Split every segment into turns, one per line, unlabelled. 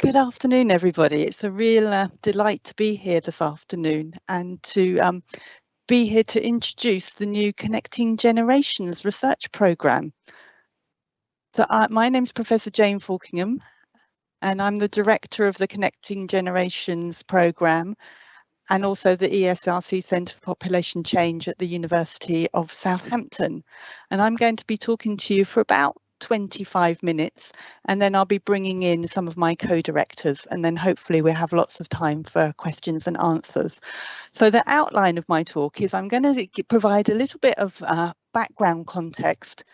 Good afternoon, everybody. It's a real delight to be here this afternoon and to be here to introduce the new Connecting Generations research programme. So my name's Professor Jane Falkingham, and I'm the director of the Connecting Generations programme and also the ESRC Centre for Population Change at the University of Southampton. And I'm going to be talking to you for about 25 minutes, and then I'll be bringing in some of my co-directors, and then hopefully we'll have lots of time for questions and answers. So the outline of my talk is I'm going to provide a little bit of background context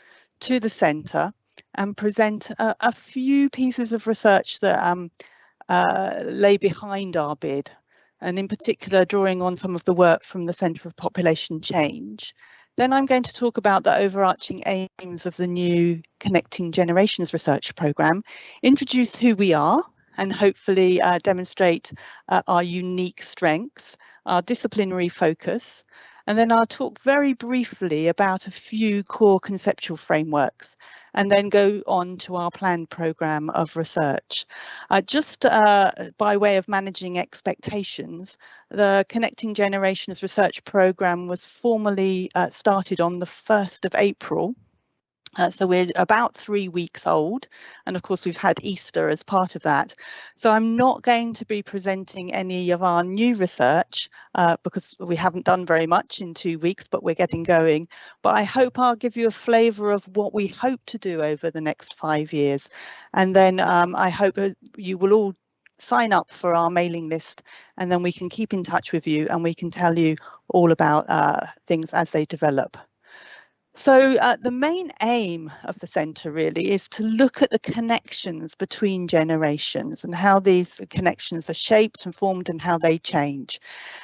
to the centre and present a few pieces of research that lay behind our bid, and in particular drawing on some of the work from the Centre for Population Change. Then I'm going to talk about the overarching aims of the new Connecting Generations research programme, introduce who we are, and hopefully demonstrate our unique strengths, our disciplinary focus, and then I'll talk very briefly about a few core conceptual frameworks, and then go on to our planned programme of research. Just by way of managing expectations, the Connecting Generations research programme was formally started on the 1st of April. So we're about 3 weeks old, and of course we've had Easter as part of that. So I'm not going to be presenting any of our new research because we haven't done very much in 2 weeks, but we're getting going. But I hope I'll give you a flavour of what we hope to do over the next 5 years. And then I hope you will all sign up for our mailing list, and then we can keep in touch with you and we can tell you all about things as they develop. So the main aim of the centre really is to look at the connections between generations and how these connections are shaped and formed and how they change.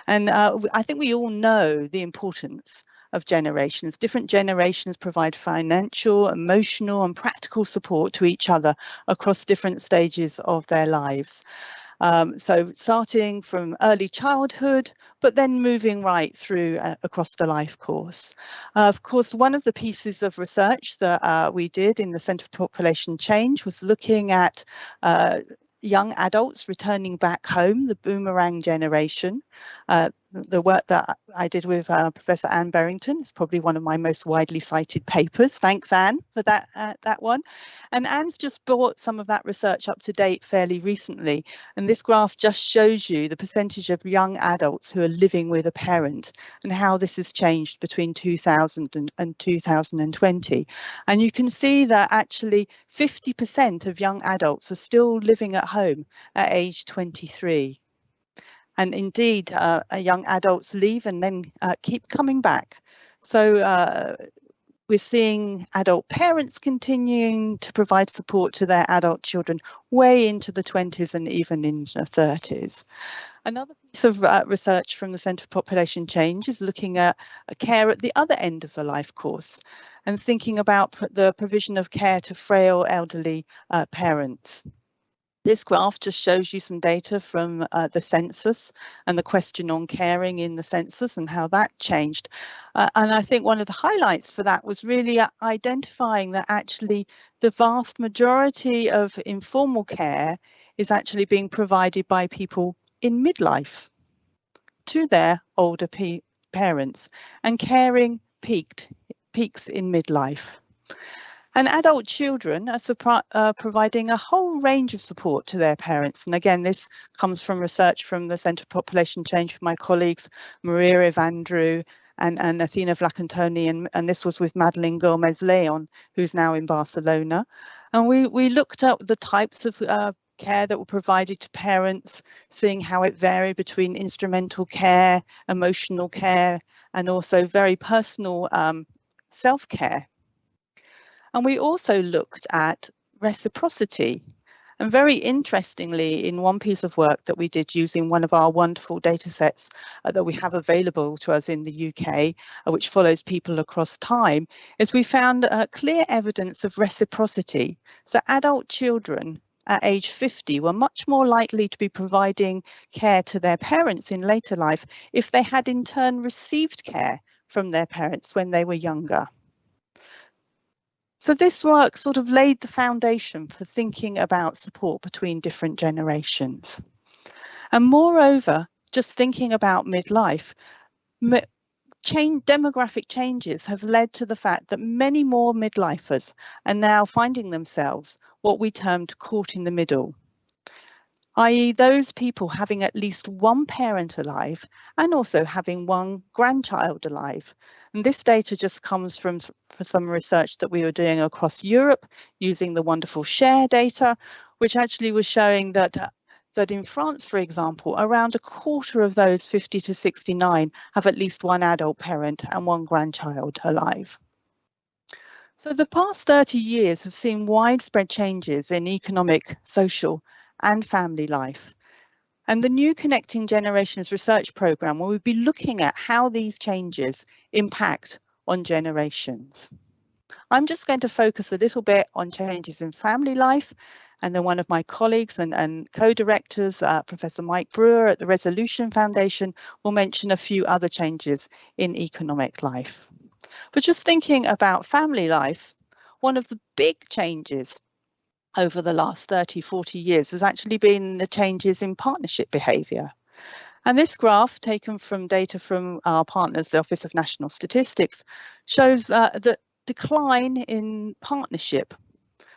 And I think we all know the importance of generations. Different generations provide financial, emotional and practical support to each other across different stages of their lives. So starting from early childhood, but then moving right through across the life course. Of course, one of the pieces of research that we did in the Centre for Population Change was looking at young adults returning back home, the boomerang generation. The work that I did with Professor Anne Berrington is probably one of my most widely cited papers. Thanks, Anne, for that one. And Anne's just brought some of that research up to date fairly recently. And this graph just shows you the percentage of young adults who are living with a parent and how this has changed between 2000 and 2020. And you can see that actually 50% of young adults are still living at home at age 23. And indeed, young adults leave and then keep coming back. So we're seeing adult parents continuing to provide support to their adult children way into the 20s and even in the 30s. Another piece of research from the Centre for Population Change is looking at care at the other end of the life course and thinking about the provision of care to frail elderly parents. This graph just shows you some data from the census and the question on caring in the census and how that changed. And I think one of the highlights for that was really identifying that actually the vast majority of informal care is actually being provided by people in midlife to their older parents, and caring peaks in midlife. And adult children are providing a whole range of support to their parents. And again, this comes from research from the Centre for Population Change with my colleagues, Maria Evandrou and Athena Vlacantoni, and this was with Madeline Gomez-Leon, who's now in Barcelona. And we looked at the types of care that were provided to parents, seeing how it varied between instrumental care, emotional care, and also very personal self-care. And we also looked at reciprocity. And very interestingly, in one piece of work that we did using one of our wonderful data sets that we have available to us in the UK, which follows people across time, is we found clear evidence of reciprocity. So adult children at age 50 were much more likely to be providing care to their parents in later life if they had in turn received care from their parents when they were younger. So this work sort of laid the foundation for thinking about support between different generations. And moreover, just thinking about midlife, demographic changes have led to the fact that many more midlifers are now finding themselves what we termed caught in the middle, i.e. those people having at least one parent alive and also having one grandchild alive. And this data just comes from some research that we were doing across Europe using the wonderful SHARE data, which actually was showing that in France, for example, around a quarter of those 50 to 69 have at least one adult parent and one grandchild alive. So the past 30 years have seen widespread changes in economic, social, and family life. And the new Connecting Generations research programme will be looking at how these changes impact on generations. I'm just going to focus a little bit on changes in family life, and then one of my colleagues and co-directors, Professor Mike Brewer at the Resolution Foundation, will mention a few other changes in economic life. But just thinking about family life, one of the big changes over the last 30, 40 years has actually been the changes in partnership behaviour. And this graph, taken from data from our partners, the Office of National Statistics, shows the decline in partnership.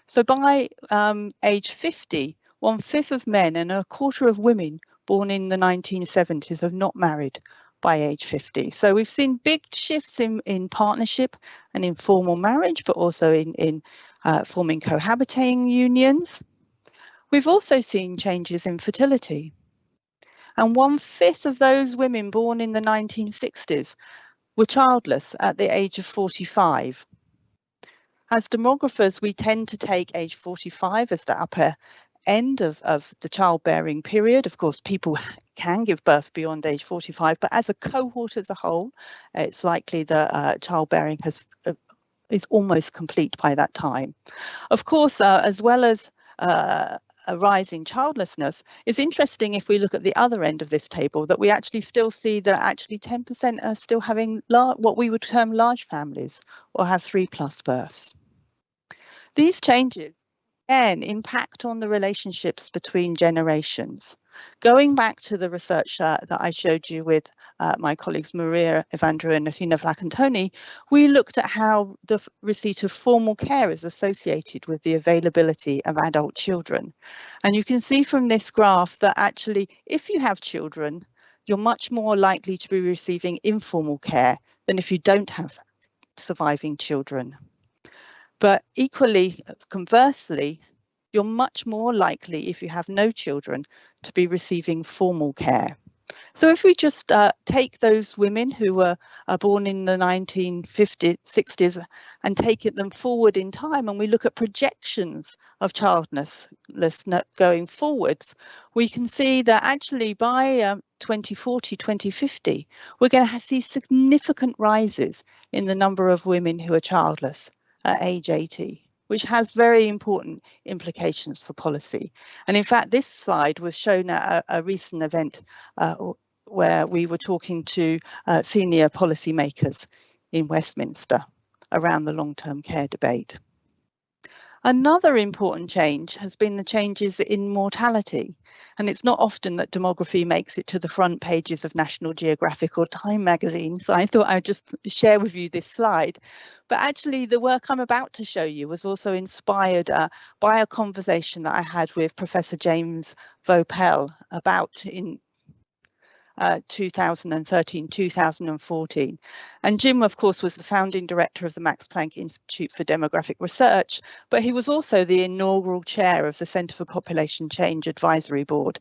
So by age 50, 1/5 of men and a quarter of women born in the 1970s have not married by age 50. So we've seen big shifts in partnership and in formal marriage, but also in forming cohabitating unions. We've also seen changes in fertility. And 1/5 of those women born in the 1960s were childless at the age of 45. As demographers, we tend to take age 45 as the upper end of the childbearing period. Of course, people can give birth beyond age 45, but as a cohort as a whole, it's likely that childbearing is almost complete by that time. Of course, as well as a rise in childlessness, it's interesting if we look at the other end of this table that we actually still see that actually 10% are still having what we would term large families or have 3+ births. These changes again impact on the relationships between generations. Going back to the research that I showed you with my colleagues Maria Evandro and Athena Flacantoni, we looked at how the receipt of formal care is associated with the availability of adult children. And you can see from this graph that actually, if you have children, you're much more likely to be receiving informal care than if you don't have surviving children. But equally, conversely, you're much more likely, if you have no children, to be receiving formal care. So if we just take those women who were born in the 1950s, 60s and take them forward in time, and we look at projections of childlessness going forwards, we can see that actually by 2040, 2050, we're going to see significant rises in the number of women who are childless at age 80, which has very important implications for policy. And in fact, this slide was shown at a recent event where we were talking to senior policymakers in Westminster around the long-term care debate. Another important change has been the changes in mortality. And it's not often that demography makes it to the front pages of National Geographic or Time magazine, so I thought I'd just share with you this slide. But actually, the work I'm about to show you was also inspired by a conversation that I had with Professor James Vopel about in 2013, 2014. And Jim, of course, was the founding director of the Max Planck Institute for Demographic Research, but he was also the inaugural chair of the Centre for Population Change Advisory Board.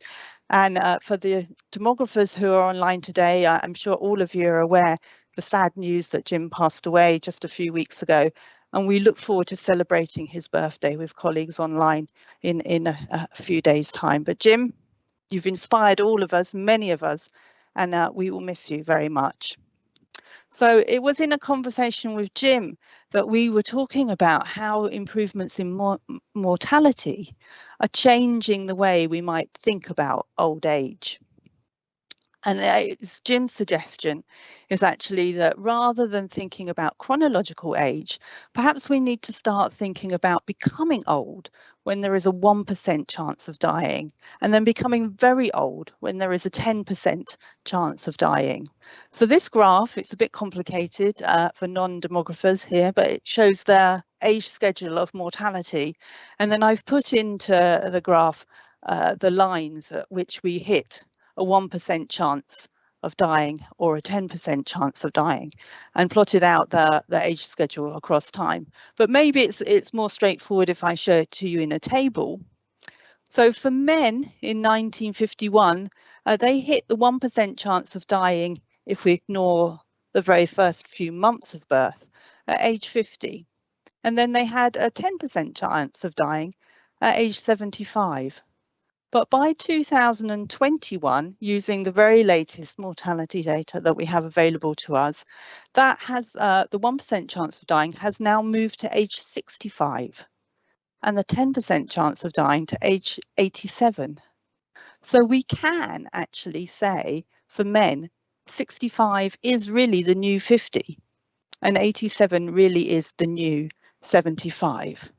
And for the demographers who are online today, I'm sure all of you are aware the sad news that Jim passed away just a few weeks ago. And we look forward to celebrating his birthday with colleagues online in a few days' time. But Jim, you've inspired all of us, many of us, and we will miss you very much. So it was in a conversation with Jim that we were talking about how improvements in mortality are changing the way we might think about old age. And it's Jim's suggestion is actually that rather than thinking about chronological age, perhaps we need to start thinking about becoming old when there is a 1% chance of dying, and then becoming very old when there is a 10% chance of dying. So this graph, it's a bit complicated for non-demographers here, but it shows their age schedule of mortality. And then I've put into the graph the lines at which we hit a 1% chance of dying or a 10% chance of dying, and plotted out the age schedule across time. But maybe it's more straightforward if I show it to you in a table. So for men in 1951, they hit the 1% chance of dying if we ignore the very first few months of birth at age 50. And then they had a 10% chance of dying at age 75. But by 2021, using the very latest mortality data that we have available to us, that has the 1% chance of dying has now moved to age 65, and the 10% chance of dying to age 87. So we can actually say for men, 65 is really the new 50, and 87 really is the new 75.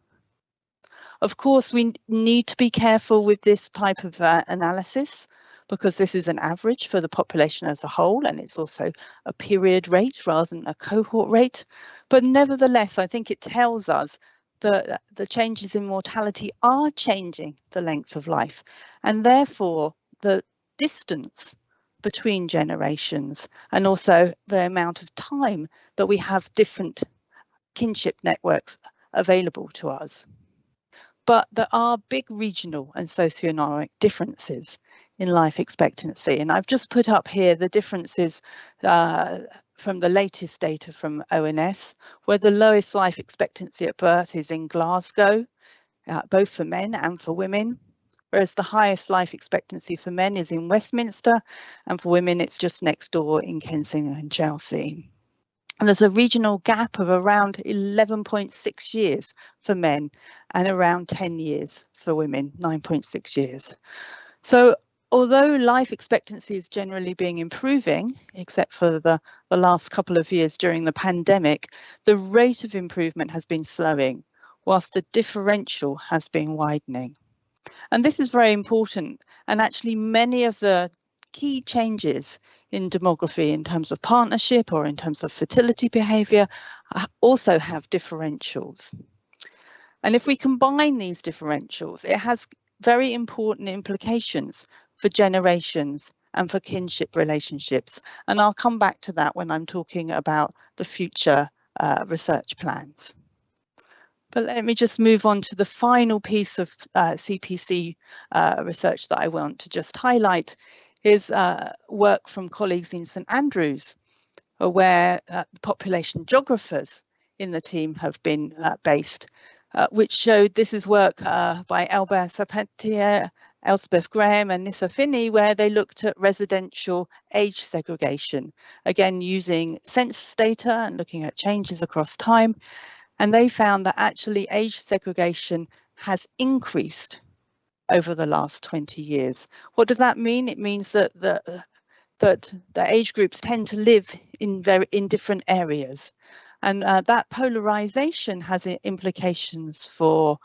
Of course, we need to be careful with this type of analysis, because this is an average for the population as a whole, and it's also a period rate rather than a cohort rate. But nevertheless, I think it tells us that the changes in mortality are changing the length of life, and therefore the distance between generations, and also the amount of time that we have different kinship networks available to us. But there are big regional and socioeconomic differences in life expectancy. And I've just put up here the differences from the latest data from ONS, where the lowest life expectancy at birth is in Glasgow, both for men and for women, whereas the highest life expectancy for men is in Westminster, and for women it's just next door in Kensington and Chelsea. And there's a regional gap of around 11.6 years for men and around 10 years for women, 9.6 years. So although life expectancy is generally being improving, except for the last couple of years during the pandemic, the rate of improvement has been slowing, whilst the differential has been widening. And this is very important. And actually many of the key changes in demography in terms of partnership or in terms of fertility behaviour also have differentials. And if we combine these differentials, it has very important implications for generations and for kinship relationships. And I'll come back to that when I'm talking about the future research plans. But let me just move on to the final piece of CPC research that I want to just highlight is work from colleagues in St Andrews, where population geographers in the team have been based, which showed this is work by Albert Serpentier, Elspeth Graham and Nissa Finney, where they looked at residential age segregation, again using census data and looking at changes across time. And they found that actually age segregation has increased over the last 20 years. What does that mean? It means that the age groups tend to live in different areas. And that polarization has implications for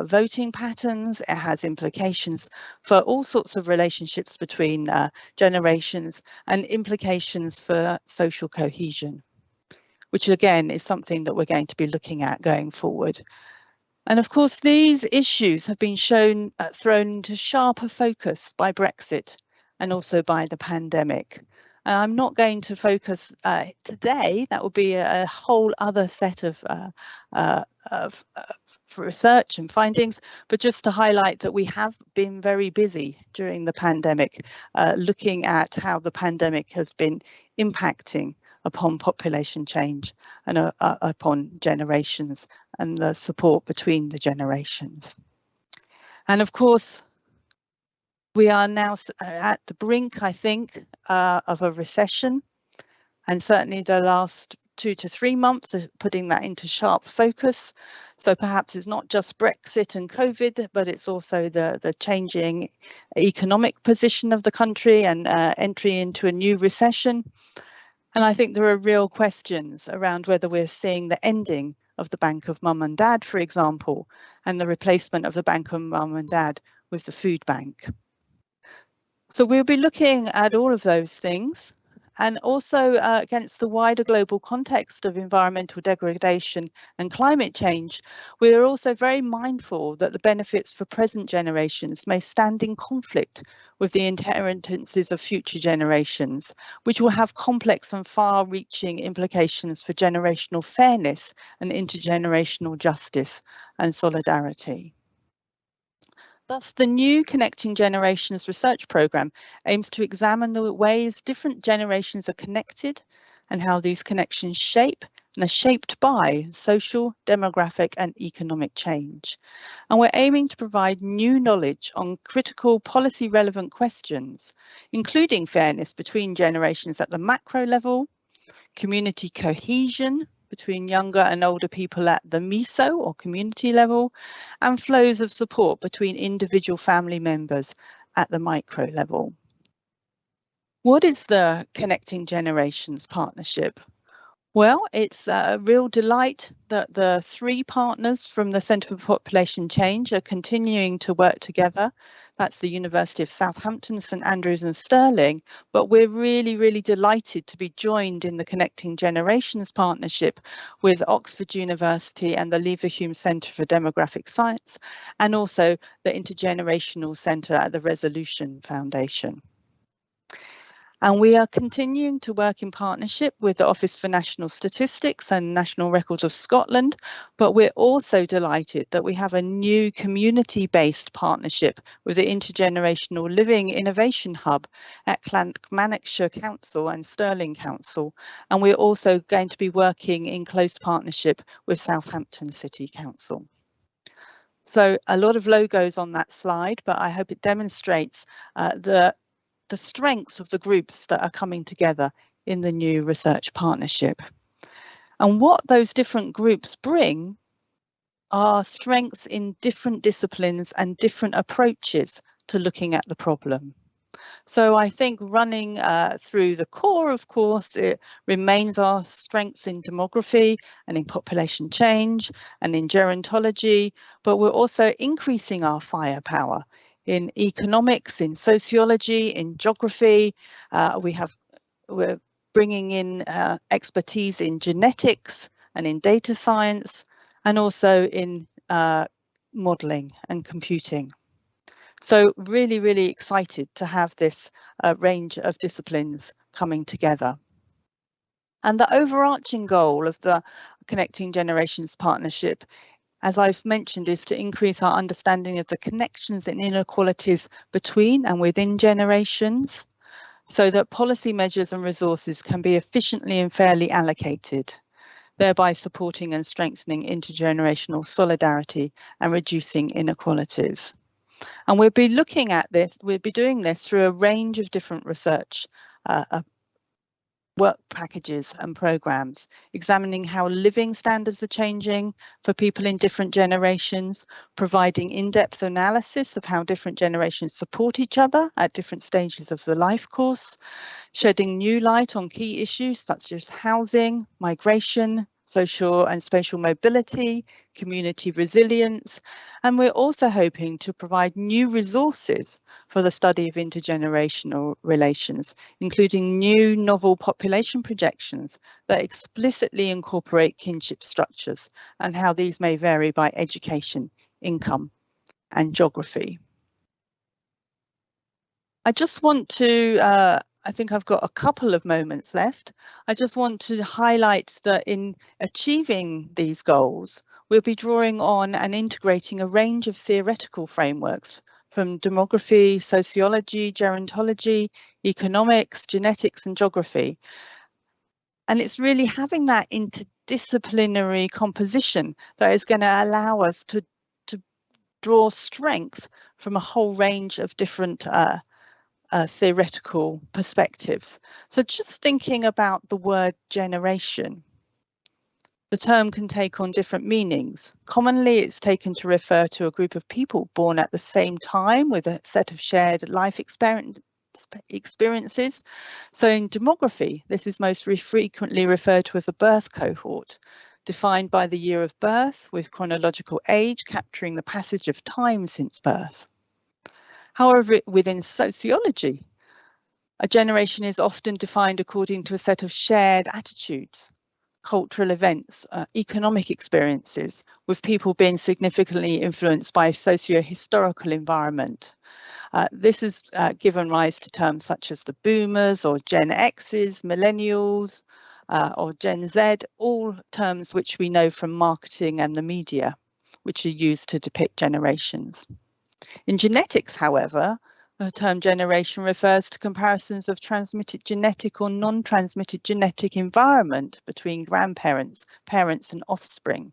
voting patterns. It has implications for all sorts of relationships between generations, and implications for social cohesion, which again is something that we're going to be looking at going forward. And of course, these issues have been thrown into sharper focus by Brexit and also by the pandemic. And I'm not going to focus today, that will be a whole other set of research and findings, but just to highlight that we have been very busy during the pandemic, looking at how the pandemic has been impacting upon population change and upon generations and the support between the generations. And of course, we are now at the brink, I think, of a recession. And certainly the last 2 to 3 months of putting that into sharp focus. So perhaps it's not just Brexit and COVID, but it's also the changing economic position of the country and entry into a new recession. And I think there are real questions around whether we're seeing the ending of the Bank of Mum and Dad, for example, and the replacement of the Bank of Mum and Dad with the food bank. So we'll be looking at all of those things, and also against the wider global context of environmental degradation and climate change. We are also very mindful that the benefits for present generations may stand in conflict with the inheritances of future generations, which will have complex and far-reaching implications for generational fairness and intergenerational justice and solidarity. Thus, the new Connecting Generations research programme aims to examine the ways different generations are connected and how these connections shape and are shaped by social, demographic and economic change. And we're aiming to provide new knowledge on critical policy relevant questions, including fairness between generations at the macro level, community cohesion between younger and older people at the meso or community level, and flows of support between individual family members at the micro level. What is the Connecting Generations partnership? Well, it's a real delight that the 3 partners from the Centre for Population Change are continuing to work together. That's the University of Southampton, St Andrews and Stirling, but we're really delighted to be joined in the Connecting Generations partnership with Oxford University and the Leverhulme Centre for Demographic Science, and also the Intergenerational Centre at the Resolution Foundation. And we are continuing to work in partnership with the Office for National Statistics and National Records of Scotland, but we're also delighted that we have a new community-based partnership with the Intergenerational Living Innovation Hub at Clankmannanshire Council and Stirling Council, and we're also going to be working in close partnership with Southampton City Council. So a lot of logos on that slide, but I hope it demonstrates the strengths of the groups that are coming together in the new research partnership. And what those different groups bring are strengths in different disciplines and different approaches to looking at the problem. So I think running through the core, of course, it remains our strengths in demography and in population change and in gerontology, but we're also increasing our firepower in economics, in sociology, in geography. We're bringing in expertise in genetics and in data science, and also in modelling and computing. So really excited to have this range of disciplines coming together. And the overarching goal of the Connecting Generations partnership, as I've mentioned, is to increase our understanding of the connections and inequalities between and within generations, so that policy measures and resources can be efficiently and fairly allocated, thereby supporting and strengthening intergenerational solidarity and reducing inequalities. And we'll be looking at this, we'll be doing this through a range of different research work packages and programs, examining how living standards are changing for people in different generations, providing in-depth analysis of how different generations support each other at different stages of the life course, shedding new light on key issues such as housing, migration, social and spatial mobility, community resilience, and we're also hoping to provide new resources for the study of intergenerational relations, including new novel population projections that explicitly incorporate kinship structures and how these may vary by education, income, and geography. I just want to I think I've got a couple of moments left. I just want to highlight that in achieving these goals, we'll be drawing on and integrating a range of theoretical frameworks from demography, sociology, gerontology, economics, genetics and geography. And it's really having that interdisciplinary composition that is going to allow us to draw strength from a whole range of different theoretical perspectives. So just thinking about the word generation, The term can take on different meanings. Commonly, it's taken to refer to a group of people born at the same time with a set of shared life experiences. So in demography, this is most frequently referred to as a birth cohort, defined by the year of birth with chronological age capturing the passage of time since birth. However, within sociology, a generation is often defined according to a set of shared attitudes, cultural events, economic experiences, with people being significantly influenced by socio-historical environment. This has given rise to terms such as the boomers or Gen X's, millennials, or Gen Z, all terms which we know from marketing and the media, which are used to depict generations. In genetics, however, the term generation refers to comparisons of transmitted genetic or non-transmitted genetic environment between grandparents, parents and offspring.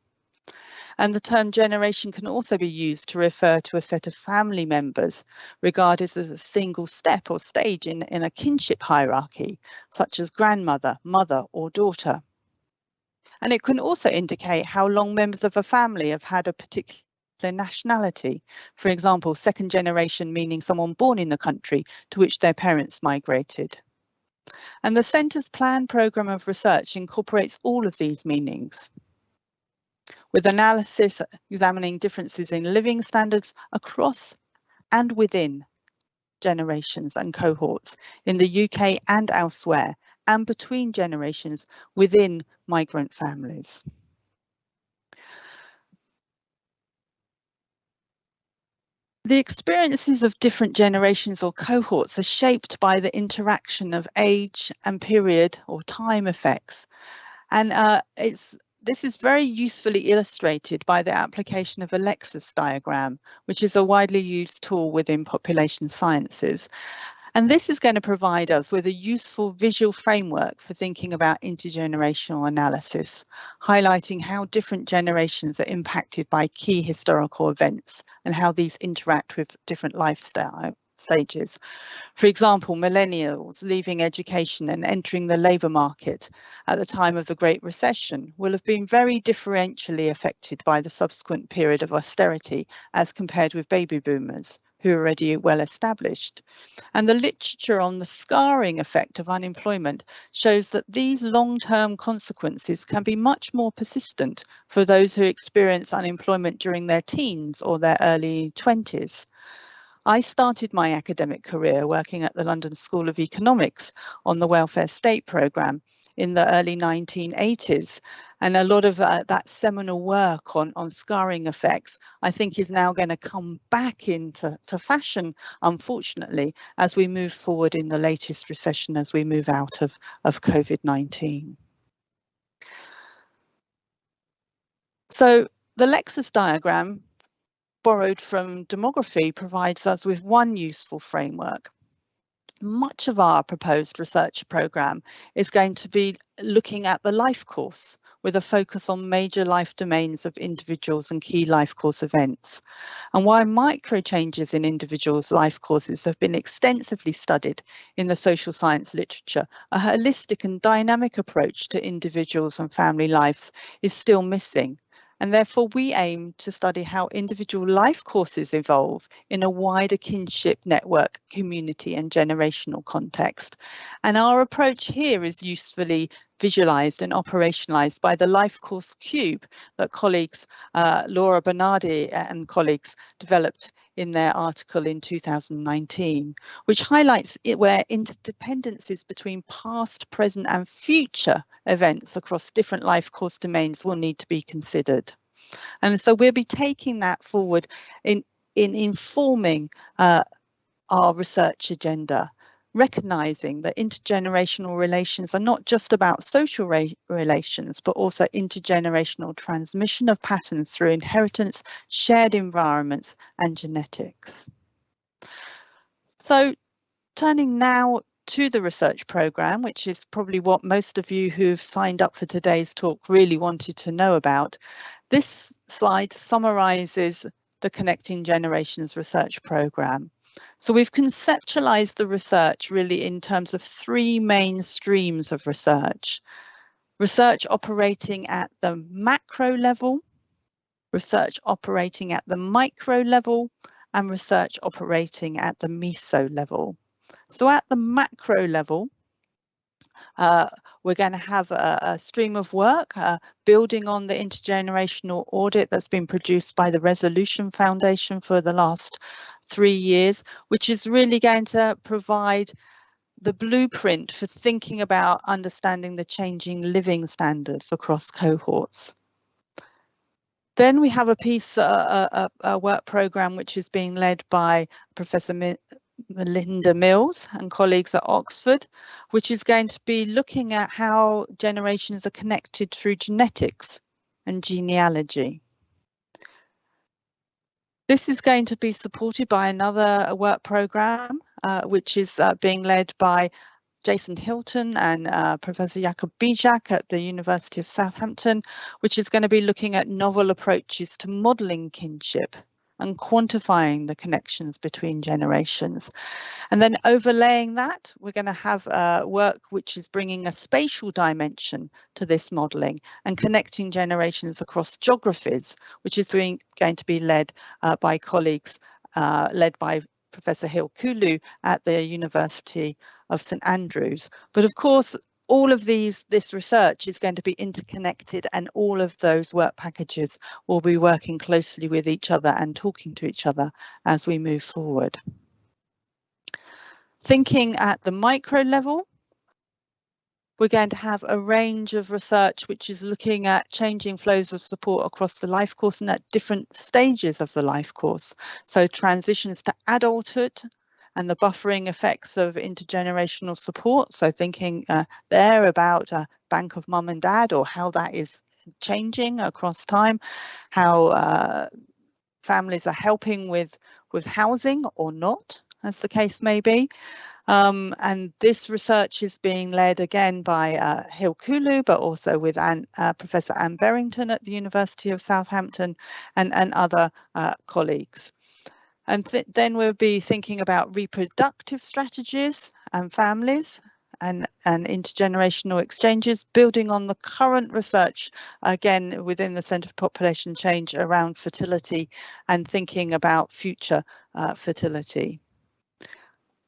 And the term generation can also be used to refer to a set of family members regarded as a single step or stage in a kinship hierarchy, such as grandmother, mother or daughter. And it can also indicate how long members of a family have had a particular nationality. For example, second generation meaning someone born in the country to which their parents migrated. And the Centre's planned programme of research incorporates all of these meanings, with analysis examining differences in living standards across and within generations and cohorts in the UK and elsewhere, and between generations within migrant families. The experiences of different generations or cohorts are shaped by the interaction of age and period or time effects. And this is very usefully illustrated by the application of a Lexus diagram, which is a widely used tool within population sciences. And this is going to provide us with a useful visual framework for thinking about intergenerational analysis, highlighting how different generations are impacted by key historical events and how these interact with different lifestyle stages. For example, millennials leaving education and entering the labour market at the time of the Great Recession will have been very differentially affected by the subsequent period of austerity as compared with baby boomers, who are already well established. And the literature on the scarring effect of unemployment shows that these long-term consequences can be much more persistent for those who experience unemployment during their teens or their early 20s. I started my academic career working at the London School of Economics on the welfare state programme in the early 1980s. And a lot of that seminal work on scarring effects, I think, is now going to come back into fashion, unfortunately, as we move forward in the latest recession, as we move out of COVID-19. So the Lexus diagram, borrowed from demography, provides us with one useful framework. Much of our proposed research programme is going to be looking at the life course, with a focus on major life domains of individuals and key life course events. And while micro changes in individuals' life courses have been extensively studied in the social science literature, a holistic and dynamic approach to individuals and family lives is still missing. And therefore, we aim to study how individual life courses evolve in a wider kinship network, community and generational context. And our approach here is usefully visualised and operationalised by the Life Course Cube that colleagues Laura Bernardi and colleagues developed in their article in 2019, which highlights where interdependencies between past, present and future events across different life course domains will need to be considered. And so we'll be taking that forward in informing our research agenda, recognising that intergenerational relations are not just about social relations, but also intergenerational transmission of patterns through inheritance, shared environments and genetics. So turning now to the research programme, which is probably what most of you who've signed up for today's talk really wanted to know about, this slide summarises the Connecting Generations research programme. So we've conceptualised the research really in terms of three main streams of research. research operating at the macro level, research operating at the micro level, and research operating at the meso level. So at the macro level, we're going to have a stream of work building on the intergenerational audit that's been produced by the Resolution Foundation for the last 3 years, which is really going to provide the blueprint for thinking about understanding the changing living standards across cohorts. Then we have a piece, a work programme which is being led by Professor Melinda Mills and colleagues at Oxford, which is going to be looking at how generations are connected through genetics and genealogy. This is going to be supported by another work programme, which is being led by Jason Hilton and Professor Jakob Bijak at the University of Southampton, which is going to be looking at novel approaches to modelling kinship and quantifying the connections between generations. And then overlaying that, we're going to have work which is bringing a spatial dimension to this modelling and connecting generations across geographies, which is going to be led by colleagues led by Professor Hill Kulu at the University of St Andrews. But of course, all of this research is going to be interconnected, and all of those work packages will be working closely with each other and talking to each other as we move forward. Thinking at the micro level, we're going to have a range of research which is looking at changing flows of support across the life course and at different stages of the life course. So transitions to adulthood and the buffering effects of intergenerational support. So thinking there about a bank of mum and dad, or how that is changing across time, how families are helping with housing or not, as the case may be. And this research is being led again by Hill Kulu, but also with Professor Anne Berrington at the University of Southampton and other colleagues. And then we'll be thinking about reproductive strategies and families and intergenerational exchanges, building on the current research, again, within the Centre for Population Change around fertility and thinking about future fertility.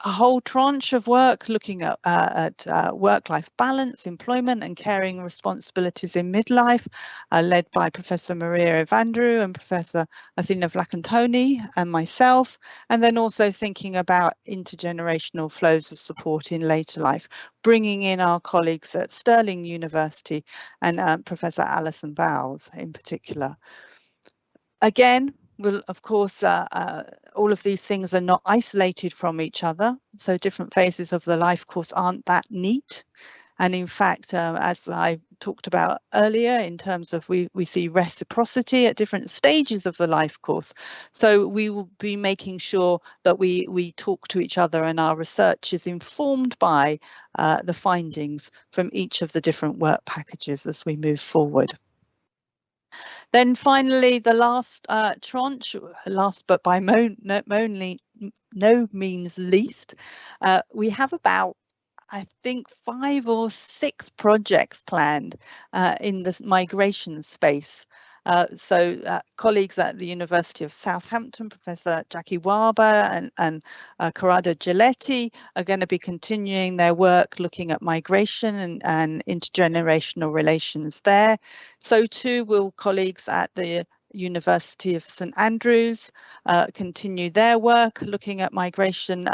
A whole tranche of work looking at work-life balance, employment and caring responsibilities in midlife, led by Professor Maria Evandrou and Professor Athena Vlacantoni and myself, and then also thinking about intergenerational flows of support in later life, bringing in our colleagues at Stirling University and Professor Alison Bowles in particular. Again, well, of course, all of these things are not isolated from each other. So different phases of the life course aren't that neat. And in fact, as I talked about earlier, in terms of we see reciprocity at different stages of the life course. So we will be making sure that we talk to each other, and our research is informed by the findings from each of the different work packages as we move forward. Then finally, the last tranche, last but by no means least, we have about, I think, 5 or 6 projects planned in the migration space. So colleagues at the University of Southampton, Professor Jackie Warber and Corrado Giletti, are going to be continuing their work looking at migration and intergenerational relations there. So too will colleagues at the University of St Andrews continue their work looking at migration.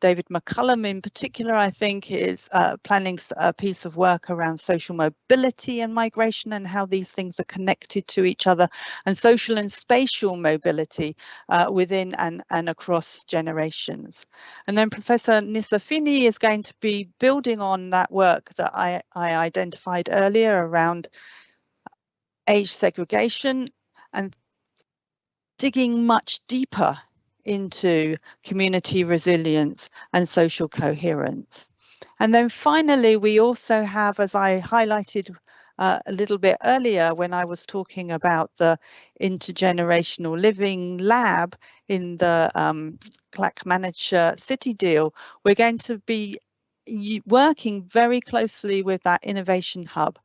David McCullum in particular, I think, is planning a piece of work around social mobility and migration and how these things are connected to each other, and social and spatial mobility within and across generations. And then Professor Nissa Finney is going to be building on that work that I identified earlier around age segregation and digging much deeper into community resilience and social coherence. And then finally, we also have, as I highlighted a little bit earlier when I was talking about the intergenerational living lab in the Clackmannanshire City deal, we're going to be working very closely with that innovation hub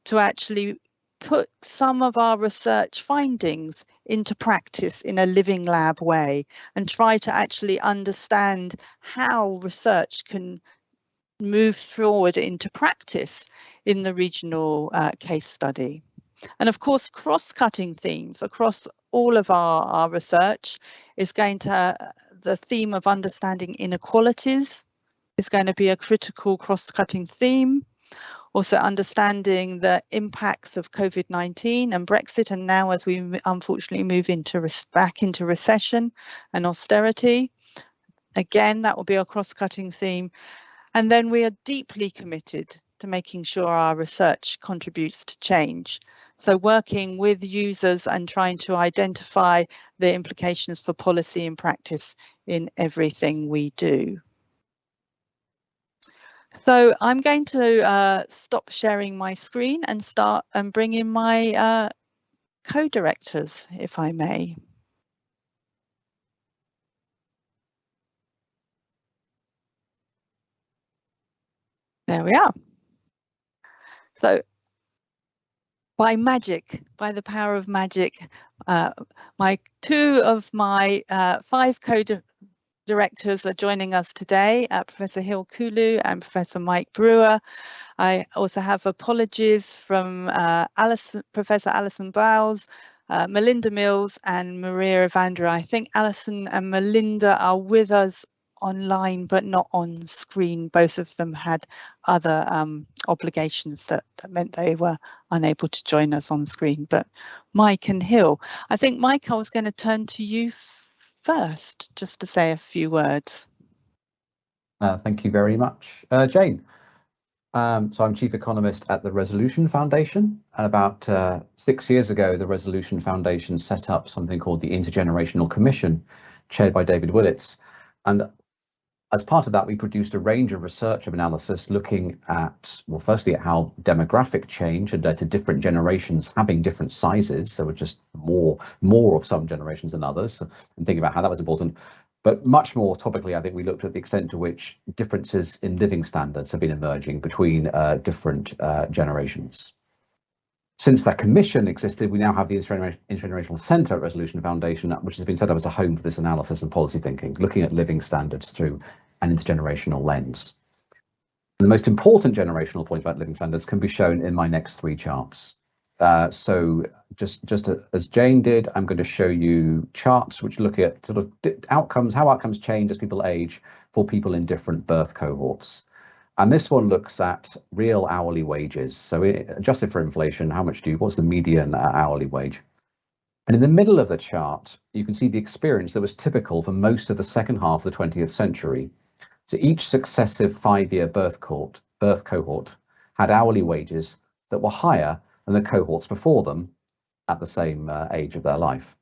to actually put some of our research findings into practice in a living lab way, and try to actually understand how research can move forward into practice in the regional case study. And of course, cross-cutting themes across all of our research is going to, the theme of understanding inequalities is going to be a critical cross-cutting theme. Also understanding the impacts of COVID-19 and Brexit, and now as we unfortunately move back into recession and austerity, again, that will be a cross-cutting theme. And then we are deeply committed to making sure our research contributes to change. So working with users and trying to identify the implications for policy and practice in everything we do. So I'm going to stop sharing my screen and start and bring in my co-directors, if I may. There we are. So by magic, by the power of magic, two of my 5 co-directors are joining us today, Professor Hill Kulu and Professor Mike Brewer. I also have apologies from Professor Alison Bowles, Melinda Mills and Maria Evandra. I think Alison and Melinda are with us online but not on screen. Both of them had other obligations that meant they were unable to join us on screen. But Mike and Hill, I think Mike, I was going to turn to you first just to say a few words.
Thank you very much, Jane. So I'm Chief Economist at the Resolution Foundation, and about 6 years ago the Resolution Foundation set up something called the Intergenerational Commission, chaired by David Willits, and as part of that we produced a range of research and analysis looking at, well, firstly at how demographic change had led to different generations having different sizes. There were just more of some generations than others, and thinking about how that was important. But much more topically, I think we looked at the extent to which differences in living standards have been emerging between different generations. Since that commission existed, we now have the Intergenerational Centre at Resolution Foundation, which has been set up as a home for this analysis and policy thinking, looking at living standards through an intergenerational lens. And the most important generational point about living standards can be shown in my next 3 charts. So just as Jane did, I'm going to show you charts which look at sort of outcomes, how outcomes change as people age for people in different birth cohorts. And this one looks at real hourly wages. So adjusted for inflation, what's the median hourly wage? And in the middle of the chart, you can see the experience that was typical for most of the second half of the 20th century. So each successive 5-year birth cohort had hourly wages that were higher than the cohorts before them at the same age of their life.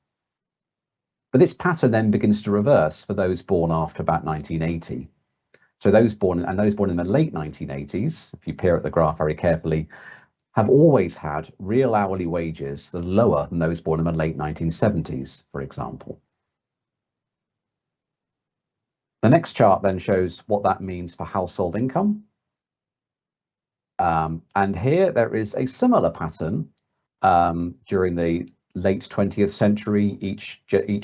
But this pattern then begins to reverse for those born after about 1980. So those born in the late 1980s, if you peer at the graph very carefully, have always had real hourly wages that are lower than those born in the late 1970s, for example. The next chart then shows what that means for household income. And here there is a similar pattern. During the late 20th century, each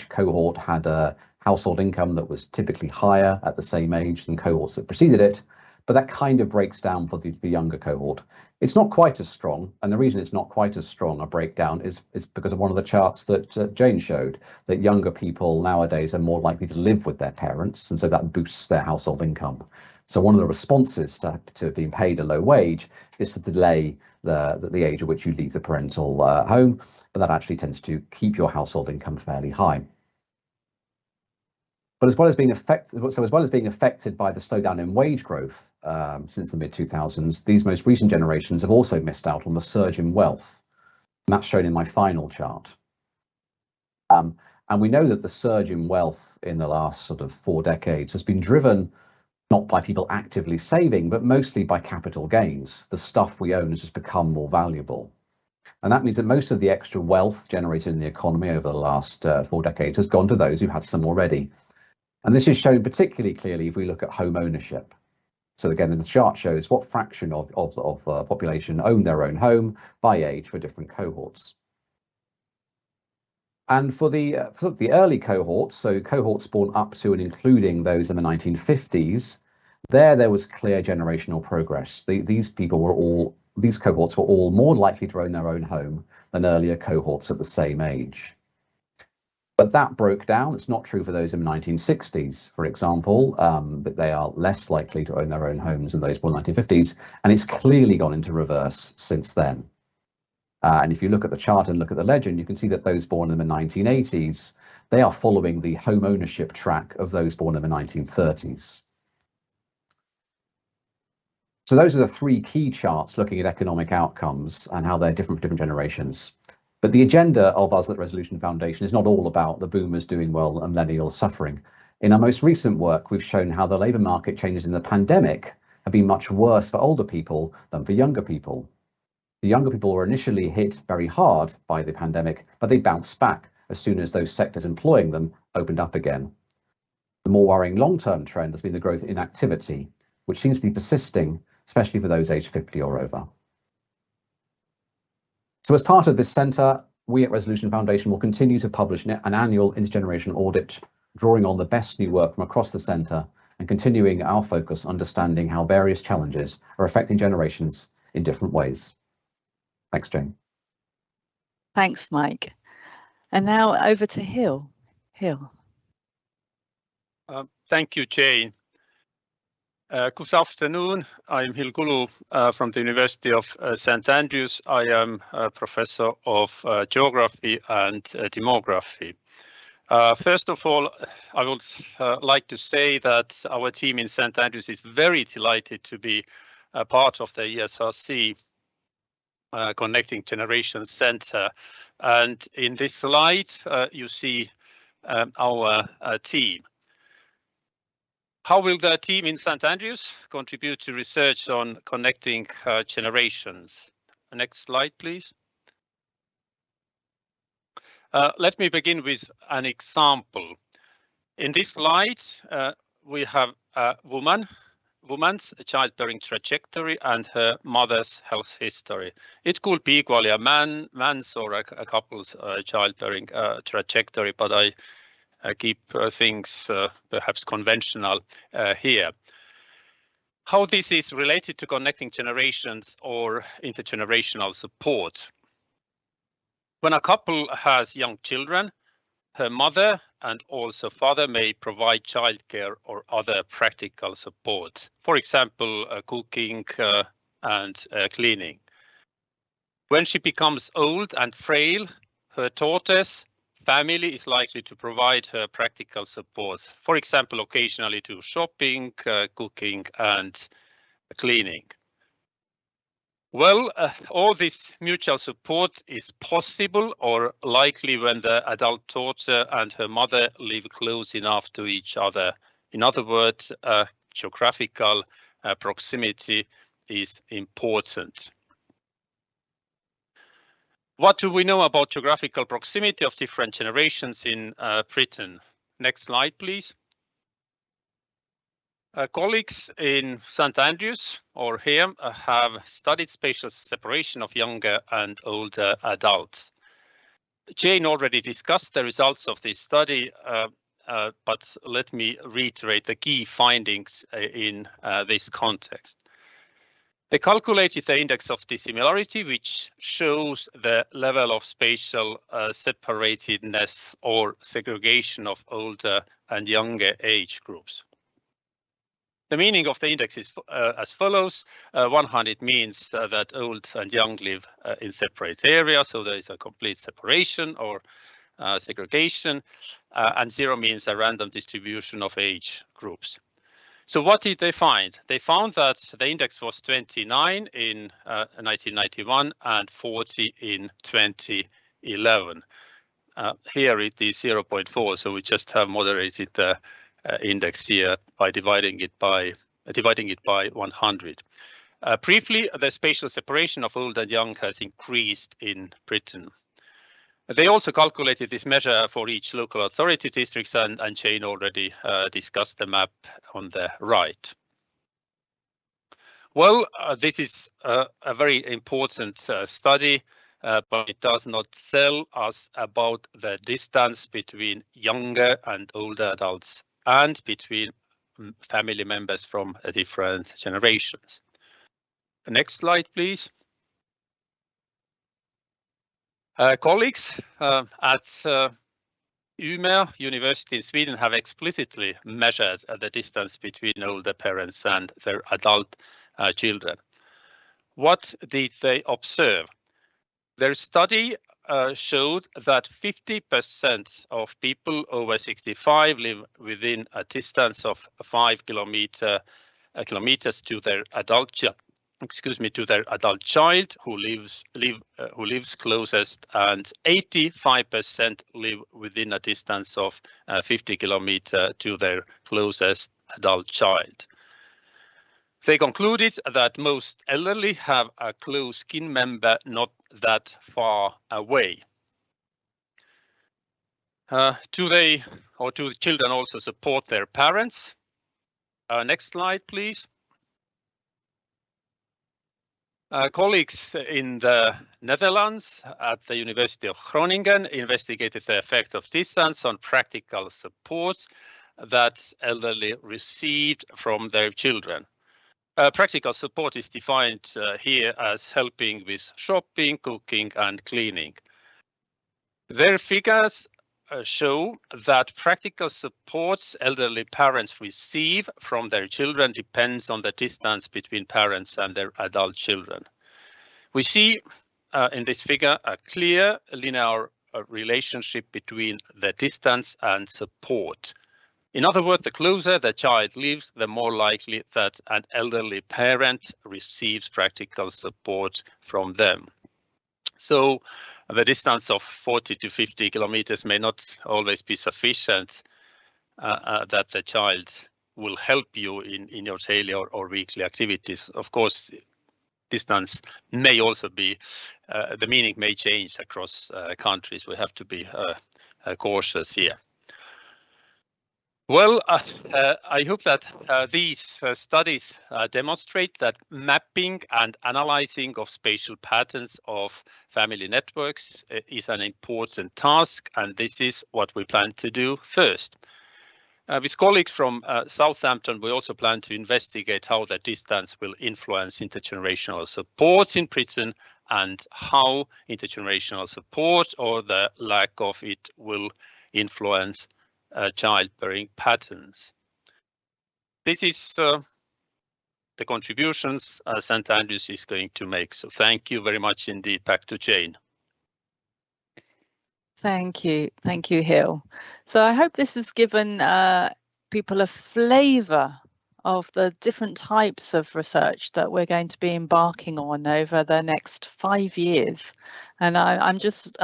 cohort had a household income that was typically higher at the same age than cohorts that preceded it, but that kind of breaks down for the younger cohort. It's not quite as strong, and the reason it's not quite as strong a breakdown is because of one of the charts that Jane showed, that younger people nowadays are more likely to live with their parents, and so that boosts their household income. So one of the responses to being paid a low wage is to delay the age at which you leave the parental home, but that actually tends to keep your household income fairly high. But as well as being affected by the slowdown in wage growth since the mid-2000s, these most recent generations have also missed out on the surge in wealth, and that's shown in my final chart. And we know that the surge in wealth in the last sort of 4 decades has been driven not by people actively saving, but mostly by capital gains. The stuff we own has just become more valuable. And that means that most of the extra wealth generated in the economy over the last 4 decades has gone to those who had some already. And this is shown particularly clearly if we look at home ownership. So again, the chart shows what fraction of population own their own home by age for different cohorts. And for the early cohorts, so cohorts born up to and including those in the 1950s, there was clear generational progress. These cohorts were all more likely to own their own home than earlier cohorts at the same age. But that broke down. It's not true for those in the 1960s, for example, that they are less likely to own their own homes than those born in the 1950s, and it's clearly gone into reverse since then. And if you look at the chart and look at the legend, you can see that those born in the 1980s, they are following the home ownership track of those born in the 1930s. So those are the three key charts looking at economic outcomes and how they're different for different generations. But the agenda of us at Resolution Foundation is not all about the boomers doing well and millennials suffering. In our most recent work, we've shown how the labour market changes in the pandemic have been much worse for older people than for younger people. The younger people were initially hit very hard by the pandemic, but they bounced back as soon as those sectors employing them opened up again. The more worrying long-term trend has been the growth in activity, which seems to be persisting, especially for those aged 50 or over. So as part of this centre, we at Resolution Foundation will continue to publish an annual intergenerational audit, drawing on the best new work from across the centre and continuing our focus on understanding how various challenges are affecting generations in different ways. Thanks, Jane.
Thanks, Mike. And now over to Hill. Hill.
Thank you, Jane. Good afternoon. I'm Hill Kulu from the University of St Andrews. I am a professor of geography and demography. First of all, I would like to say that our team in St Andrews is very delighted to be a part of the ESRC Connecting Generations Centre. And in this slide, you see our team. How will the team in St Andrews contribute to research on connecting generations? Next slide, please. Let me begin with an example. In this slide, we have a woman's childbearing trajectory and her mother's health history. It could be equally a man's or a couple's childbearing trajectory, but I keep things perhaps conventional here. How this is related to connecting generations or intergenerational support. When a couple has young children, her mother and also father may provide childcare or other practical support, for example, cooking and cleaning. When she becomes old and frail, her daughter's family is likely to provide her practical support, for example, occasionally to shopping, cooking and cleaning. Well, all this mutual support is possible or likely when the adult daughter and her mother live close enough to each other. In other words, geographical proximity is important. What do we know about geographical proximity of different generations in Britain? Next slide, please. Colleagues in St Andrews or here have studied spatial separation of younger and older adults. Jane already discussed the results of this study, but let me reiterate the key findings in this context. They calculated the index of dissimilarity, which shows the level of spatial separatedness or segregation of older and younger age groups. The meaning of the index is as follows. 100 means that old and young live in separate areas, so there is a complete separation or segregation, and 0 means a random distribution of age groups. So what did they find? They found that the index was 29 in 1991 and 40 in 2011. Here it is 0.4, so we just have moderated the index here by dividing it by 100. Briefly, the spatial separation of old and young has increased in Britain. They also calculated this measure for each local authority districts, and Jane already discussed the map on the right. Well, this is a very important study, but it does not tell us about the distance between younger and older adults and between family members from different generations. The next slide, please. Colleagues at Umeå University in Sweden have explicitly measured the distance between older parents and their adult children. What did they observe? Their study showed that 50% of people over 65 live within a distance of 5 kilometers to their adult child. To their adult child who lives closest, and 85% live within a distance of 50 kilometers to their closest adult child. They concluded that most elderly have a close kin member not that far away. Do the children also support their parents? Next slide, please. Colleagues in the Netherlands at the University of Groningen investigated the effect of distance on practical support that elderly received from their children. Practical support is defined here as helping with shopping, cooking and cleaning. Their figures show that practical supports elderly parents receive from their children depends on the distance between parents and their adult children. We see in this figure a clear linear relationship between the distance and support. In other words, the closer the child lives, the more likely that an elderly parent receives practical support from them. So the distance of 40 to 50 kilometers may not always be sufficient that the child will help you in your daily or weekly activities. Of course, distance may also be, the meaning may change across countries. We have to be cautious here. Well, I hope that these studies demonstrate that mapping and analyzing of spatial patterns of family networks is an important task, and this is what we plan to do first. With colleagues from Southampton, we also plan to investigate how the distance will influence intergenerational support in Britain and how intergenerational support or the lack of it will influence childbearing patterns. This is the contributions St Andrews is going to make. So thank you very much indeed. Back to Jane.
Thank you, Hill. So I hope this has given people a flavour of the different types of research that we're going to be embarking on over the next 5 years. And I'm just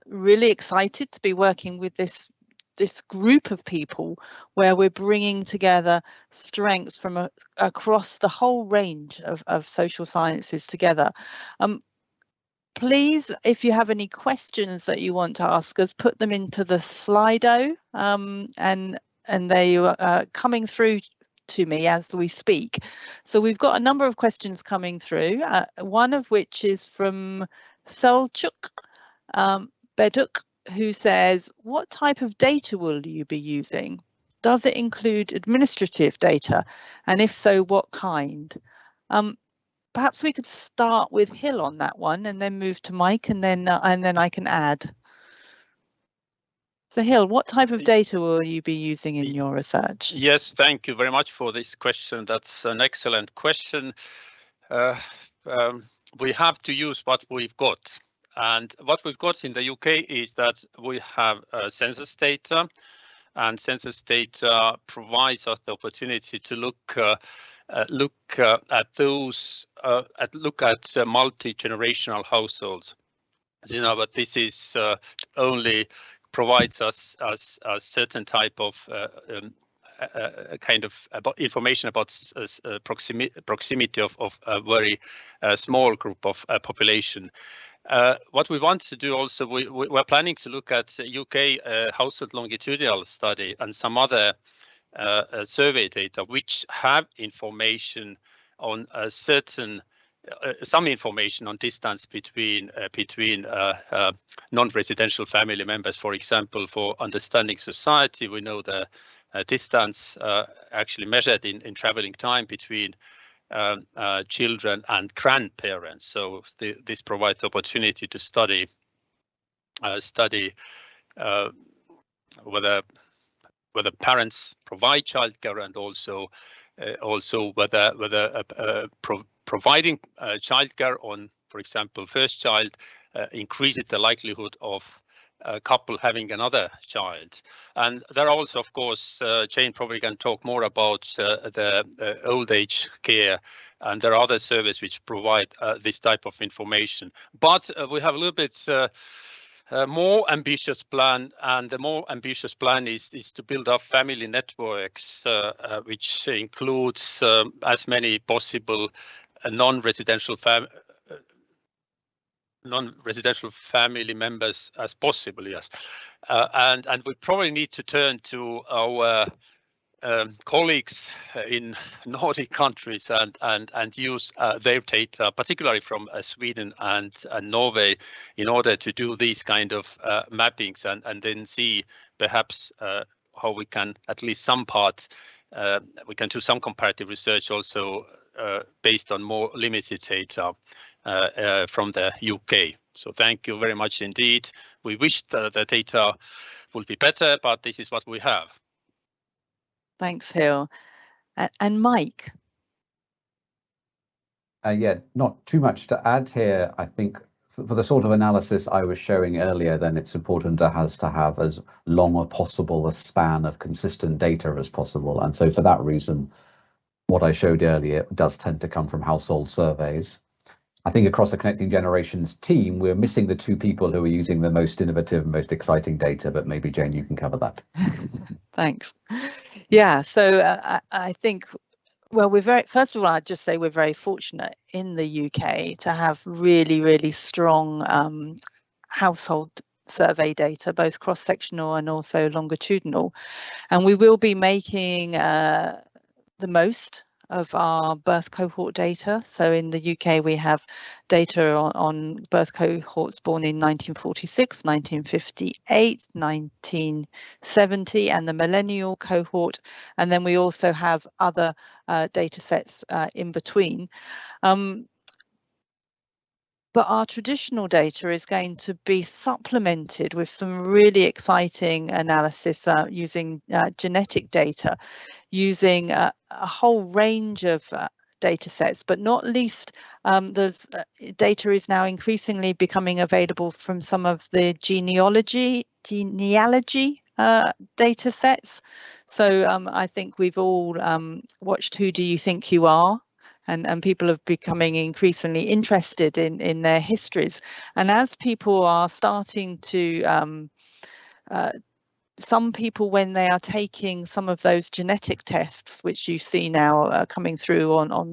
really excited to be working with this group of people where we're bringing together strengths from across the whole range of social sciences together. Please, if you have any questions that you want to ask us, put them into the Slido, and they are coming through to me as we speak. So we've got a number of questions coming through, one of which is from Selçuk Beduk, who says, what type of data will you be using? Does it include administrative data? And if so, what kind? Perhaps we could start with Hill on that one and then move to Mike, and then I can add. So Hill, what type of data will you be using in your research?
Yes, thank you very much for this question. That's an excellent question. We have to use what we've got. And what we've got in the UK is that we have census data, and census data provides us the opportunity to look at multi-generational households. You know, but this is only provides us a certain type of kind of information about proximity of a very small group of population. What we want to do also, we're planning to look at UK household longitudinal study and some other survey data which have information on certain some information on distance between non-residential family members. For example, for understanding society, we know the distance actually measured in traveling time between children and grandparents. So this provides the opportunity to study whether parents provide childcare, and also whether providing childcare on, for example, first child increases the likelihood of a couple having another child. And there are also, of course, Jane probably can talk more about the old age care, and there are other services which provide this type of information. But we have a little bit more ambitious plan, and the more ambitious plan is to build up family networks, which includes as many possible non-residential family members as possible. Yes, and we probably need to turn to our colleagues in Nordic countries and use their data, particularly from Sweden and Norway, in order to do these kind of mappings, and then see perhaps how we can, at least some part, we can do some comparative research also based on more limited data from the UK. So thank you very much indeed. We wish the data would be better, but this is what we have.
Thanks, Hill. And Mike?
Yeah, not too much to add here. I think for the sort of analysis I was showing earlier, then it's important to have as long as possible a span of consistent data as possible. And so for that reason, what I showed earlier does tend to come from household surveys. I think across the Connecting Generations team, we're missing the two people who are using the most innovative, most exciting data, but maybe Jane, you can cover that.
Thanks. Yeah, so I think, well, first of all, I'd just say we're very fortunate in the UK to have really, really strong household survey data, both cross-sectional and also longitudinal. And we will be making the most of our birth cohort data. So in the UK, we have data on birth cohorts born in 1946, 1958, 1970, and the millennial cohort. And then we also have other data sets in between. But our traditional data is going to be supplemented with some really exciting analysis using genetic data, using a whole range of data sets, but not least there's data is now increasingly becoming available from some of the genealogy data sets. So I think we've all watched Who Do You Think You Are? And people are becoming increasingly interested in their histories. And as people are starting to, some people, when they are taking some of those genetic tests, which you see now coming through on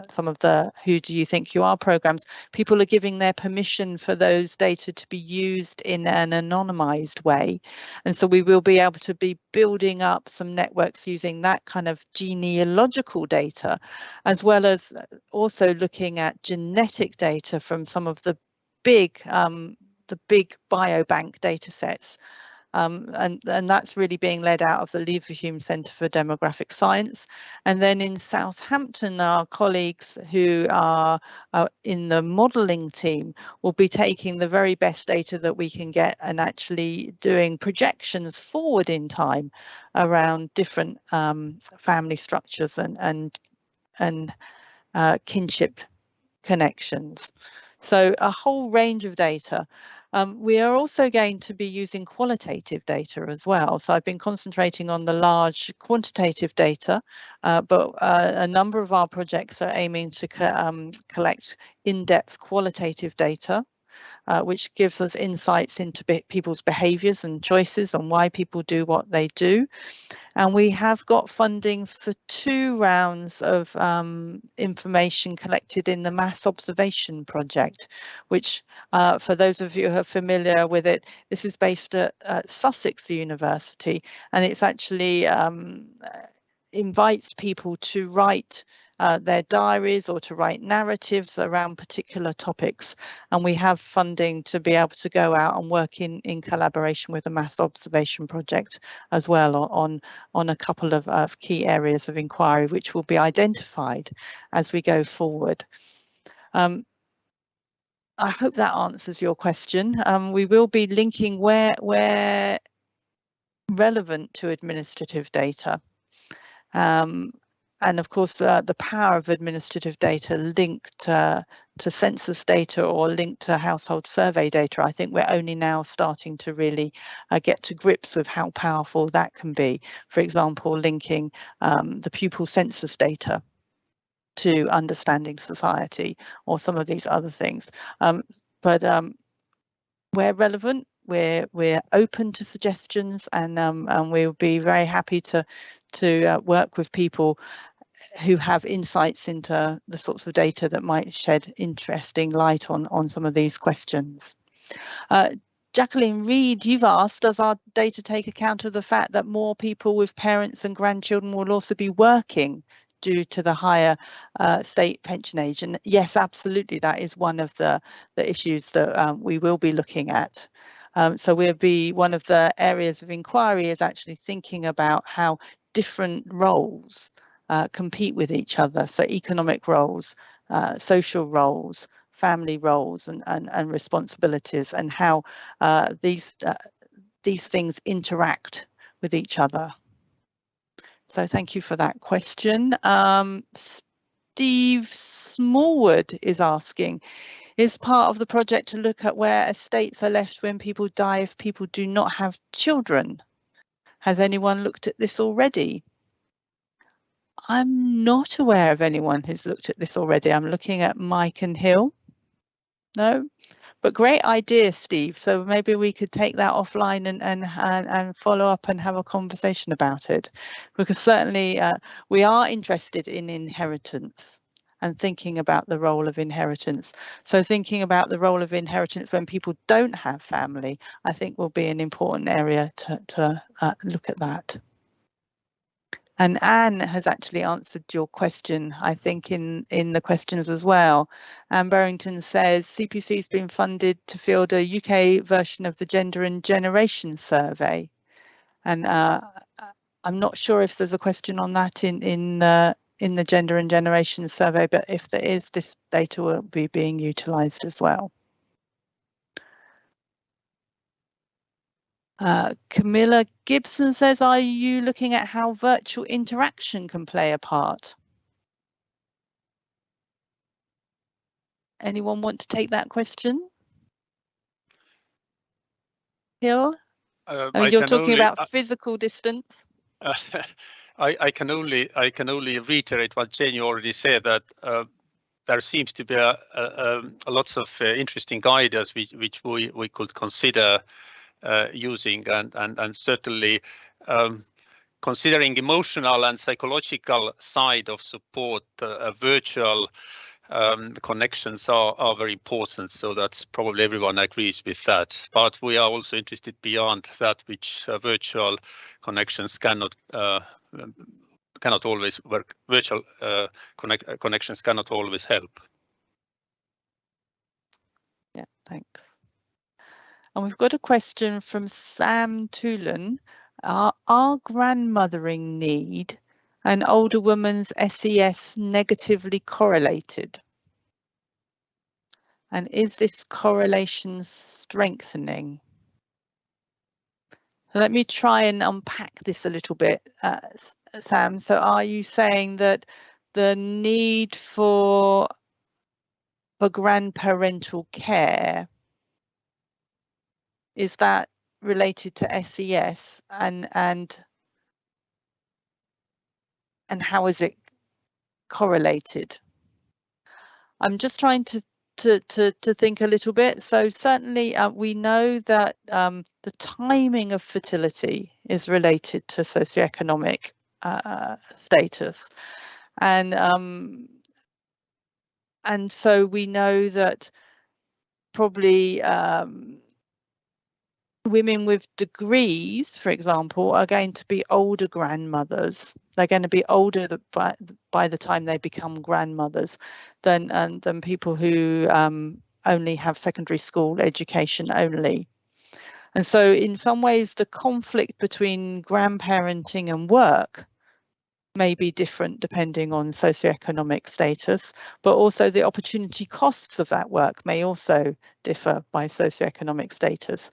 some of the Who Do You Think You Are programs, people are giving their permission for those data to be used in an anonymized way. And so we will be able to be building up some networks using that kind of genealogical data, as well as also looking at genetic data from some of the big biobank data sets. And that's really being led out of the Leverhulme Centre for Demographic Science. And then in Southampton, our colleagues who are in the modelling team will be taking the very best data that we can get and actually doing projections forward in time around different family structures and kinship connections. So a whole range of data. We are also going to be using qualitative data as well. So I've been concentrating on the large quantitative data, but a number of our projects are aiming to collect in-depth qualitative data, which gives us insights into people's behaviours and choices on why people do what they do. And we have got funding for 2 rounds of information collected in the Mass Observation Project, which for those of you who are familiar with it, this is based at Sussex University, and it's actually invites people to write their diaries or to write narratives around particular topics. And we have funding to be able to go out and work in collaboration with the Mass Observation Project as well on a couple of key areas of inquiry, which will be identified as we go forward. I hope that answers your question. We will be linking where relevant to administrative data. And of course, the power of administrative data linked to census data or linked to household survey data, I think we're only now starting to really get to grips with how powerful that can be. For example, linking the pupil census data to understanding society or some of these other things. But where relevant, we're open to suggestions, and we'll be very happy to work with people who have insights into the sorts of data that might shed interesting light on some of these questions. Jacqueline Reed, you've asked, does our data take account of the fact that more people with parents and grandchildren will also be working due to the higher state pension age? And yes, absolutely, that is one of the issues that we will be looking at. So we'll be, one of the areas of inquiry is actually thinking about how different roles compete with each other. So economic roles, social roles, family roles and responsibilities, and how these things interact with each other. So thank you for that question. Steve Smallwood is asking, is part of the project to look at where estates are left when people die if people do not have children? Has anyone looked at this already? I'm not aware of anyone who's looked at this already. I'm looking at Mike and Hill. No? But great idea, Steve. So maybe we could take that offline and follow up and have a conversation about it, because certainly we are interested in inheritance and thinking about the role of inheritance. So thinking about the role of inheritance when people don't have family, I think will be an important area to look at that. And Anne has actually answered your question, I think, in the questions as well. Anne Barrington says CPC has been funded to field a UK version of the Gender and Generation survey. And I'm not sure if there's a question on that in the Gender and Generation survey, but if there is, this data will be being utilised as well. Camilla Gibson says, are you looking at how virtual interaction can play a part? Anyone want to take that question? Hill? You're talking about physical distance.
I can only reiterate what Jane already said, that there seems to be lots of interesting guidance which we could consider using, and certainly considering emotional and psychological side of support, virtual connections are very important. So that's probably everyone agrees with that. But we are also interested beyond that, which virtual connections cannot always work. Virtual connections cannot always help.
Yeah, thanks. And we've got a question from Sam Toolan. Are grandmothering need and older woman's SES negatively correlated? And is this correlation strengthening? Let me try and unpack this a little bit, Sam. So are you saying that the need for grandparental care, is that related to SES, and how is it correlated? I'm just trying to think a little bit. So certainly we know that the timing of fertility is related to socioeconomic status, and so we know that probably women with degrees, for example, are going to be older grandmothers. They're going to be older by the time they become grandmothers than people who only have secondary school education only. And so in some ways, the conflict between grandparenting and work may be different depending on socioeconomic status, but also the opportunity costs of that work may also differ by socioeconomic status.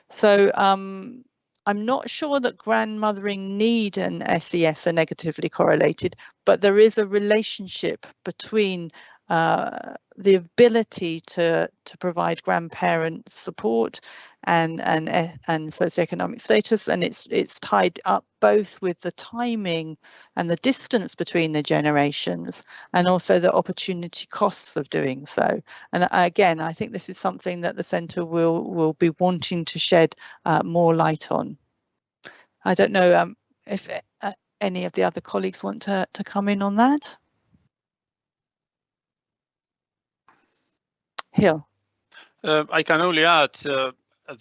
So I'm not sure that grandmothering need and SES are negatively correlated, but there is a relationship between the ability to provide grandparent support and socioeconomic status, and it's tied up both with the timing and the distance between the generations, and also the opportunity costs of doing so. And again, I think this is something that the centre will be wanting to shed more light on. I don't know if any of the other colleagues want to come in on that. Hill.
I can only add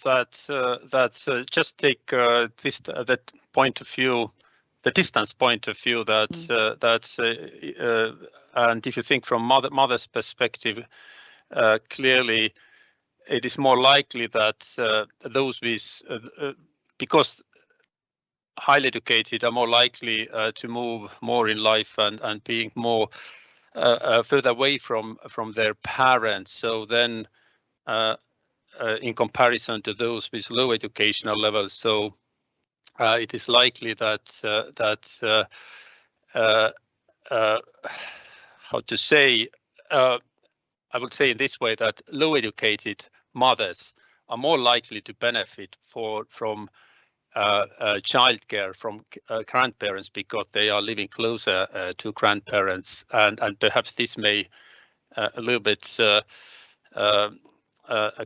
that just take that point of view, the distance point of view, and if you think from mother's perspective, clearly it is more likely that those with because highly educated are more likely to move more in life and being more further away from their parents. So then in comparison to those with low educational levels, so it is likely that how to say, I would say in this way that low educated mothers are more likely to benefit from childcare from grandparents because they are living closer to grandparents, and perhaps this may a little bit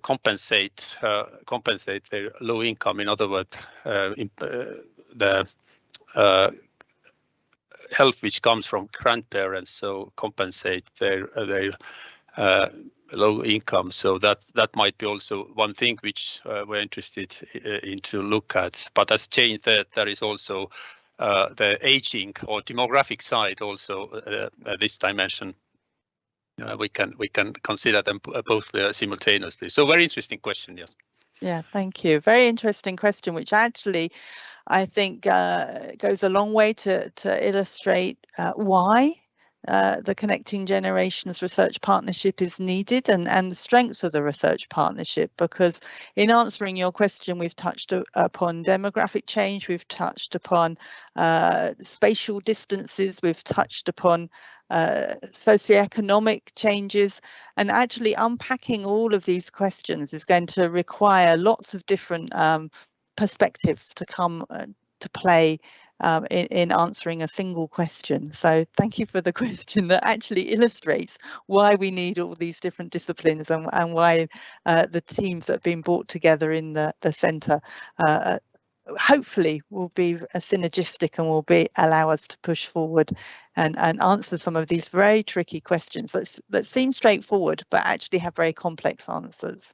compensate their low income. In other words, the help which comes from grandparents, so compensate their low income. So that might be also one thing which we're interested in to look at. But as Jane said, there is also the aging or demographic side also this dimension. We can consider them both simultaneously. So very interesting question, yes.
Yeah, thank you. Very interesting question, which actually I think goes a long way to illustrate why the Connecting Generations Research Partnership is needed and the strengths of the research partnership, because in answering your question, we've touched upon demographic change, we've touched upon spatial distances, we've touched upon socioeconomic changes, and actually unpacking all of these questions is going to require lots of different perspectives to come to play in answering a single question. So thank you for the question that actually illustrates why we need all these different disciplines and why the teams that have been brought together in the centre hopefully will be synergistic and will allow us to push forward and answer some of these very tricky questions that seem straightforward but actually have very complex answers.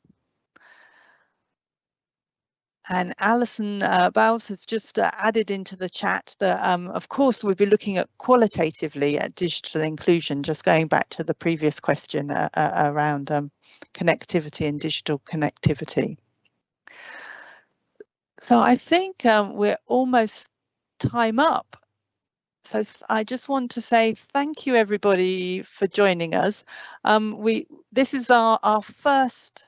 And Alison Bowles has just added into the chat that, of course, we'll be looking at qualitatively at digital inclusion, just going back to the previous question around connectivity and digital connectivity. So I think we're almost time up. So I just want to say thank you, everybody, for joining us. This is our first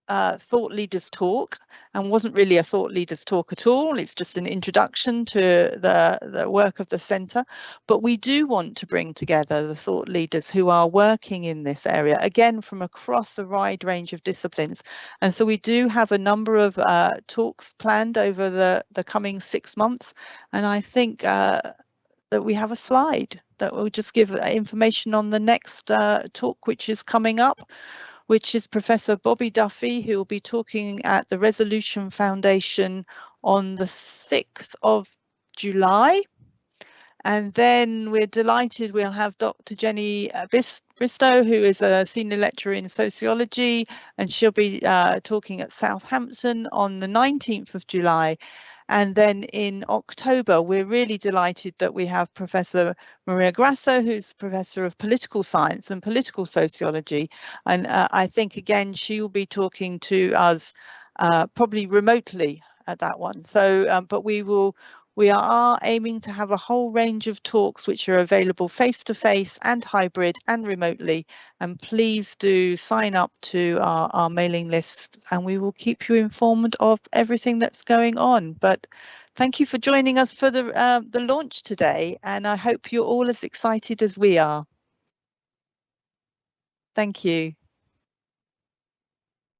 Thought Leaders Talk, and wasn't really a Thought Leaders Talk at all. It's just an introduction to the work of the centre, but we do want to bring together the thought leaders who are working in this area, again from across a wide range of disciplines. And so we do have a number of talks planned over the coming 6 months, and I think that we have a slide that will just give information on the next talk which is coming up, which is Professor Bobby Duffy, who will be talking at the Resolution Foundation on the 6th of July. And then we're delighted we'll have Dr. Jenny Bristow, who is a senior lecturer in sociology, and she'll be talking at Southampton on the 19th of July. And then in October, we're really delighted that we have Professor Maria Grasso, who's Professor of Political Science and Political Sociology. And I think, again, she will be talking to us probably remotely at that one. So, but we are aiming to have a whole range of talks which are available face-to-face and hybrid and remotely. And please do sign up to our mailing list, and we will keep you informed of everything that's going on. But thank you for joining us for the launch today, and I hope you're all as excited as we are. Thank you.